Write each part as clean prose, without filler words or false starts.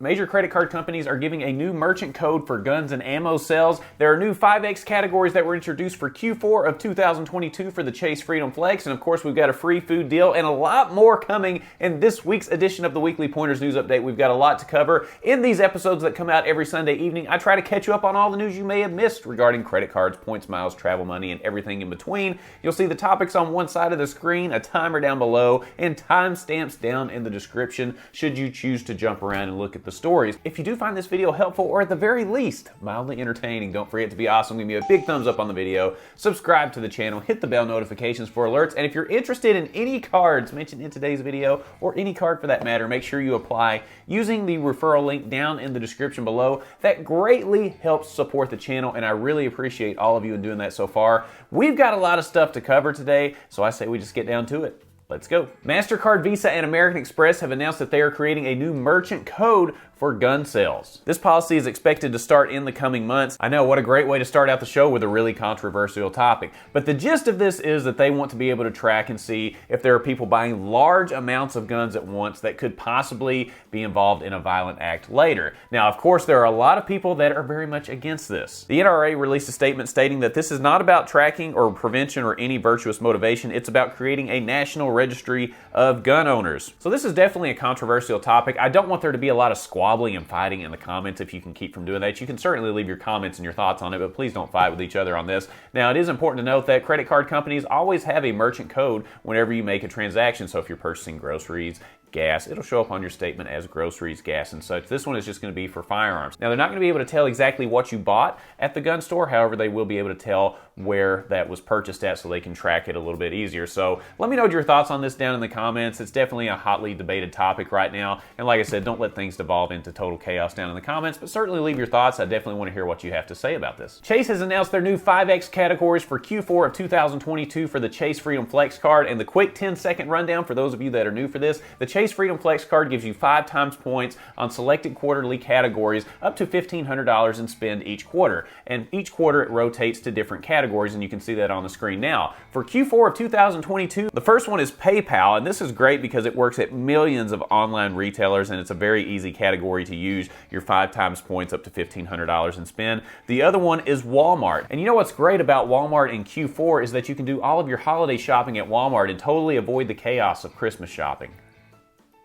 Major credit card companies are giving a new merchant code for guns and ammo sales. There are new 5X categories that were introduced for Q4 of 2022 for the Chase Freedom Flex, and of course we've got a free food deal and a lot more coming in this week's edition of the Weekly Pointers News Update. We've got a lot to cover. In these episodes that come out every Sunday evening, I try to catch you up on all the news you may have missed regarding credit cards, points, miles, travel money, and everything in between. You'll see the topics on one side of the screen, a timer down below, and timestamps down in the description should you choose to jump around and look at the stories. If you do find this video helpful, or at the very least mildly entertaining, don't forget to be awesome. Give me a big thumbs up on the video, subscribe to the channel, hit the bell notifications for alerts, and if you're interested in any cards mentioned in today's video, or any card for that matter, make sure you apply using the referral link down in the description below. That greatly helps support the channel, and I really appreciate all of you in doing that so far. We've got a lot of stuff to cover today, so I say we just get down to it. Let's go. MasterCard, Visa, and American Express have announced that they are creating a new merchant code for gun sales. This policy is expected to start in the coming months. I know, what a great way to start out the show with a really controversial topic. But the gist of this is that they want to be able to track and see if there are people buying large amounts of guns at once that could possibly be involved in a violent act later. Now, of course, there are a lot of people that are very much against this. The NRA released a statement stating that this is not about tracking or prevention or any virtuous motivation. It's about creating a national registry of gun owners. So this is definitely a controversial topic. I don't want there to be a lot of squabbling and fighting in the comments. If you can keep from doing that, you can certainly leave your comments and your thoughts on it, but please don't fight with each other on this. Now, it is important to note that credit card companies always have a merchant code whenever you make a transaction. So if you're purchasing groceries, gas, it'll show up on your statement as groceries, gas, and such. This one is just going to be for firearms. Now, they're not going to be able to tell exactly what you bought at the gun store. However, they will be able to tell where that was purchased at, so they can track it a little bit easier. So let me know your thoughts on this down in the comments. It's definitely a hotly debated topic right now. And like I said, don't let things devolve into total chaos down in the comments, but certainly leave your thoughts. I definitely want to hear what you have to say about this. Chase has announced their new 5X categories for Q4 of 2022 for the Chase Freedom Flex card. And the quick 10-second rundown for those of you that are new for this, the Chase Freedom Flex card gives you 5 times points on selected quarterly categories up to $1,500 in spend each quarter. And each quarter it rotates to different categories, and you can see that on the screen now. For Q4 of 2022, the first one is PayPal, and this is great because it works at millions of online retailers, and it's a very easy category to use your 5 times points up to $1,500 in spend. The other one is Walmart. And you know what's great about Walmart in Q4 is that you can do all of your holiday shopping at Walmart and totally avoid the chaos of Christmas shopping.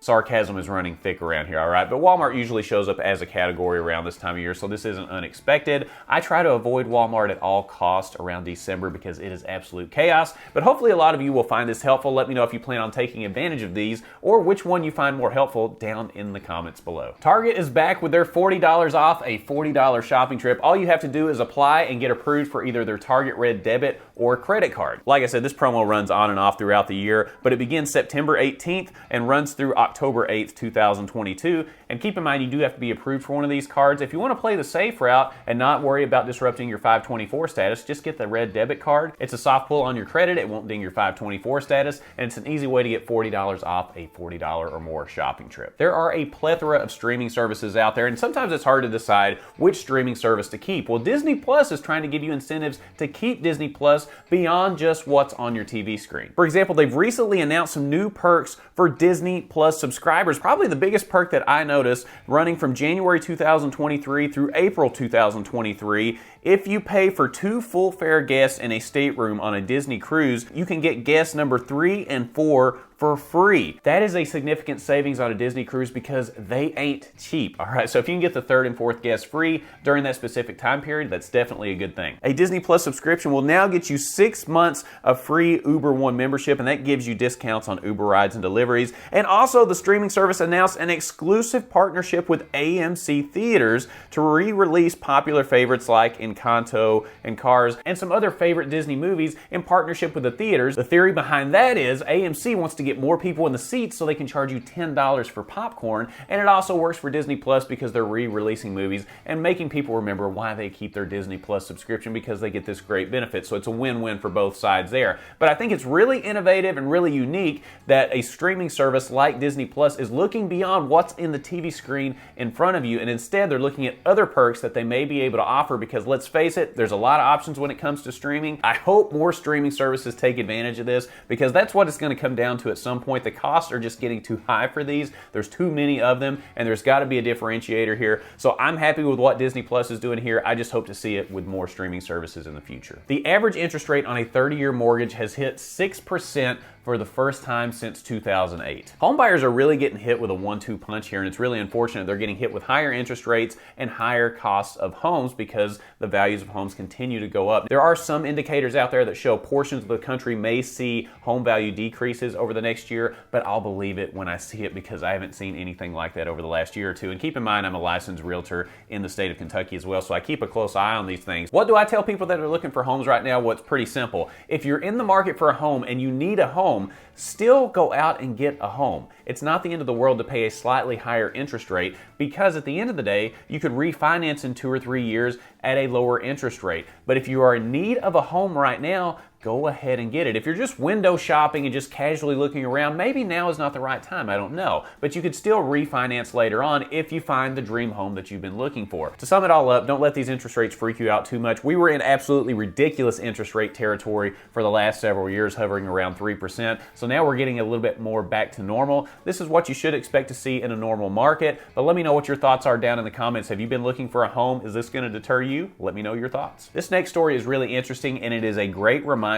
Sarcasm is running thick around here, all right? But Walmart usually shows up as a category around this time of year, so this isn't unexpected. I try to avoid Walmart at all costs around December because it is absolute chaos, but hopefully a lot of you will find this helpful. Let me know if you plan on taking advantage of these or which one you find more helpful down in the comments below. Target is back with their $40 off a $40 shopping trip. All you have to do is apply and get approved for either their Target Red debit or credit card. Like I said, this promo runs on and off throughout the year, but it begins September 18th and runs through October 8th, 2022. And keep in mind, you do have to be approved for one of these cards. If you want to play the safe route and not worry about disrupting your 524 status, just get the red debit card. It's a soft pull on your credit. It won't ding your 524 status, and it's an easy way to get $40 off a $40 or more shopping trip. There are a plethora of streaming services out there, and sometimes it's hard to decide which streaming service to keep. Well, Disney Plus is trying to give you incentives to keep Disney Plus beyond just what's on your TV screen. For example, they've recently announced some new perks for Disney Plus subscribers. Probably the biggest perk that I noticed running from January 2023 through April 2023. If you pay for 2 full fare guests in a stateroom on a Disney cruise, you can get guest number 3 and 4 for free. That is a significant savings on a Disney cruise because they ain't cheap, all right? So if you can get the 3rd and 4th guest free during that specific time period, that's definitely a good thing. A Disney Plus subscription will now get you 6 months of free Uber One membership, and that gives you discounts on Uber rides and deliveries. And also, the streaming service announced an exclusive partnership with AMC Theaters to re-release popular favorites like Encanto and Cars and some other favorite Disney movies in partnership with the theaters. The theory behind that is AMC wants to get more people in the seats so they can charge you $10 for popcorn, and it also works for Disney Plus because they're re-releasing movies and making people remember why they keep their Disney Plus subscription, because they get this great benefit. So it's a win-win for both sides there. But I think it's really innovative and really unique that a streaming service like Disney Plus is looking beyond what's in the TV screen in front of you, and instead they're looking at other perks that they may be able to offer, because let's face it, there's a lot of options when it comes to streaming. I hope more streaming services take advantage of this, because that's what it's going to come down to at some point. The costs are just getting too high for these. There's too many of them, and there's got to be a differentiator here. So I'm happy with what Disney Plus is doing here. I just hope to see it with more streaming services in the future. The average interest rate on a 30-year mortgage has hit 6% for the first time since 2008. Homebuyers are really getting hit with a 1-2 punch here, and it's really unfortunate. They're getting hit with higher interest rates and higher costs of homes because the values of homes continue to go up. There are some indicators out there that show portions of the country may see home value decreases over the next year, but I'll believe it when I see it because I haven't seen anything like that over the last year or two. And keep in mind, I'm a licensed realtor in the state of Kentucky as well, so I keep a close eye on these things. What do I tell people that are looking for homes right now? Well, it's pretty simple. If you're in the market for a home and you need a home, still go out and get a home. It's not the end of the world to pay a slightly higher interest rate because at the end of the day, you could refinance in 2 or 3 years at a lower interest rate. But if you are in need of a home right now, go ahead and get it. If you're just window shopping and just casually looking around, maybe now is not the right time, I don't know. But you could still refinance later on if you find the dream home that you've been looking for. To sum it all up, don't let these interest rates freak you out too much. We were in absolutely ridiculous interest rate territory for the last several years, hovering around 3%. So now we're getting a little bit more back to normal. This is what you should expect to see in a normal market. But let me know what your thoughts are down in the comments. Have you been looking for a home? Is this going to deter you? Let me know your thoughts. This next story is really interesting, and it is a great reminder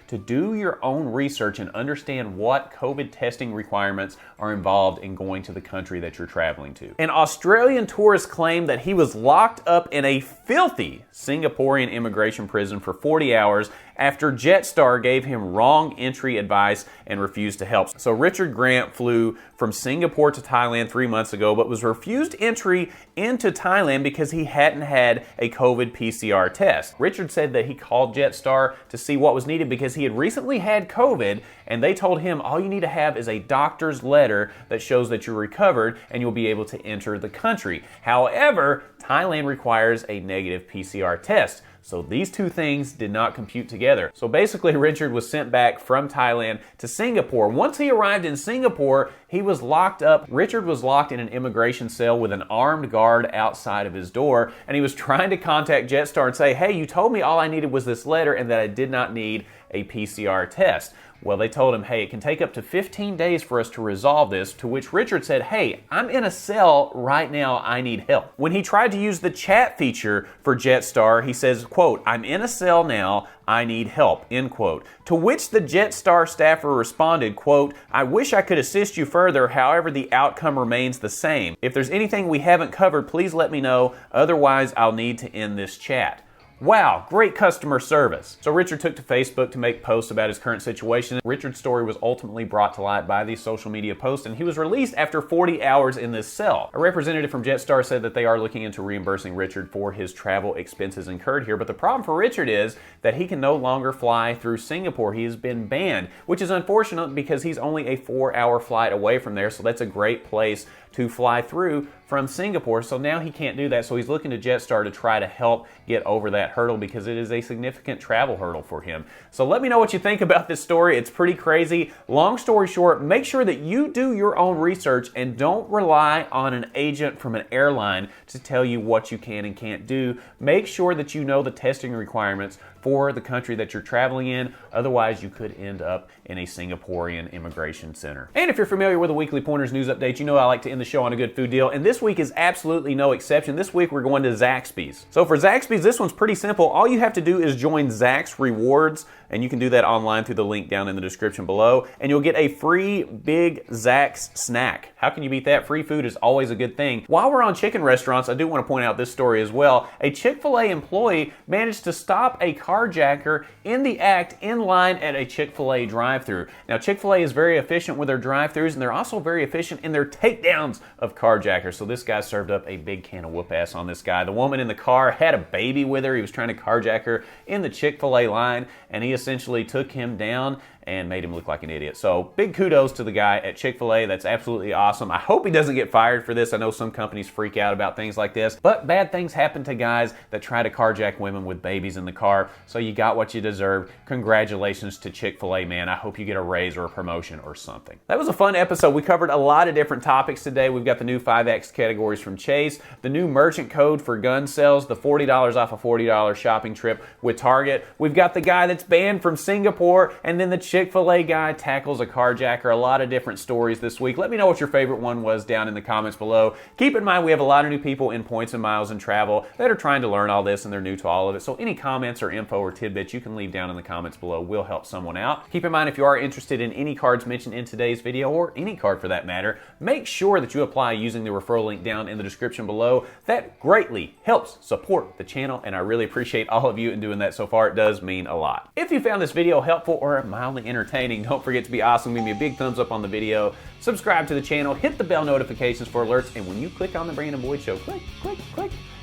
to do your own research and understand what COVID testing requirements are involved in going to the country that you're traveling to. An Australian tourist claimed that he was locked up in a filthy Singaporean immigration prison for 40 hours after Jetstar gave him wrong entry advice and refused to help. So Richard Grant flew from Singapore to Thailand 3 months ago, but was refused entry into Thailand because he hadn't had a COVID PCR test. Richard said that he called Jetstar to see what was needed because he had recently had COVID, and they told him all you need to have is a doctor's letter that shows that you're recovered and you'll be able to enter the country. However, Thailand requires a negative PCR test. So these two things did not compute together. So basically, Richard was sent back from Thailand to Singapore. Once he arrived in Singapore, he was locked up. Richard was locked in an immigration cell with an armed guard outside of his door, and he was trying to contact Jetstar and say, hey, you told me all I needed was this letter and that I did not need a PCR test. Well, they told him, hey, it can take up to 15 days for us to resolve this, to which Richard said, hey, I'm in a cell right now, I need help. When he tried to use the chat feature for Jetstar, he says, quote, I'm in a cell now, I need help, end quote. To which the Jetstar staffer responded, quote, I wish I could assist you further, however the outcome remains the same. If there's anything we haven't covered, please let me know, otherwise I'll need to end this chat. Wow, great customer service. So Richard took to Facebook to make posts about his current situation. Richard's story was ultimately brought to light by these social media posts, and he was released after 40 hours in this cell. A representative from Jetstar said that they are looking into reimbursing Richard for his travel expenses incurred here, but the problem for Richard is that he can no longer fly through Singapore. He has been banned, which is unfortunate because he's only a 4-hour flight away from there, so that's a great place to fly through from Singapore. So now he can't do that, so he's looking to Jetstar to try to help get over that hurdle because it is a significant travel hurdle for him. So let me know what you think about this story. It's pretty crazy. Long story short, make sure that you do your own research and don't rely on an agent from an airline to tell you what you can and can't do. Make sure that you know the testing requirements for the country that you're traveling in. Otherwise, you could end up in a Singaporean immigration center. And if you're familiar with the Weekly Pointers news update, you know I like to end the show on a good food deal. And this week is absolutely no exception. This week we're going to Zaxbys. So for Zaxbys, this one's pretty simple. All you have to do is join Zax Rewards, and you can do that online through the link down in the description below, and you'll get a free Big Zax snack. How can you beat that? Free food is always a good thing. While we're on chicken restaurants, I do want to point out this story as well. A Chick-fil-A employee managed to stop a carjacker in the act in line at a Chick-fil-A drive-thru. Now, Chick-fil-A is very efficient with their drive-thrus, and they're also very efficient in their takedowns of carjackers. So this guy served up a big can of whoop-ass on this guy. The woman in the car had a baby with her. He was trying to carjack her in the Chick-fil-A line, and he essentially took him down and made him look like an idiot. So big kudos to the guy at Chick-fil-A. That's absolutely awesome. I hope he doesn't get fired for this. I know some companies freak out about things like this, but bad things happen to guys that try to carjack women with babies in the car. So you got what you deserve. Congratulations to Chick-fil-A, man. I hope you get a raise or a promotion or something. That was a fun episode. We covered a lot of different topics today. We've got the new 5X categories from Chase, the new merchant code for gun sales, the $40 off a $40 shopping trip with Target. We've got the guy that's banned from Singapore, and then the Chick-fil-A guy tackles a carjacker. A lot of different stories this week. Let me know what your favorite one was down in the comments below. Keep in mind we have a lot of new people in points and miles and travel that are trying to learn all this and they're new to all of it. So any comments or info or tidbits you can leave down in the comments below will help someone out. Keep in mind if you are interested in any cards mentioned in today's video, or any card for that matter, make sure that you apply using the referral link down in the description below. That greatly helps support the channel, and I really appreciate all of you in doing that so far. It does mean a lot. If you found this video helpful or mildly entertaining, don't forget to be awesome. Give me a big thumbs up on the video. Subscribe to the channel. Hit the bell notifications for alerts. And when you click on the Brandon Boyd Show, click,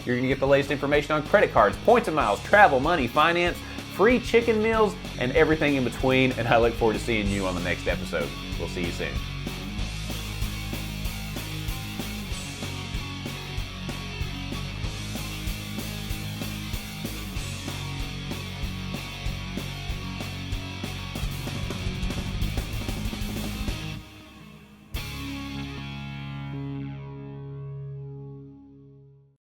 you're going to get the latest information on credit cards, points and miles, travel, money, finance, free chicken meals, and everything in between. And I look forward to seeing you on the next episode. We'll see you soon.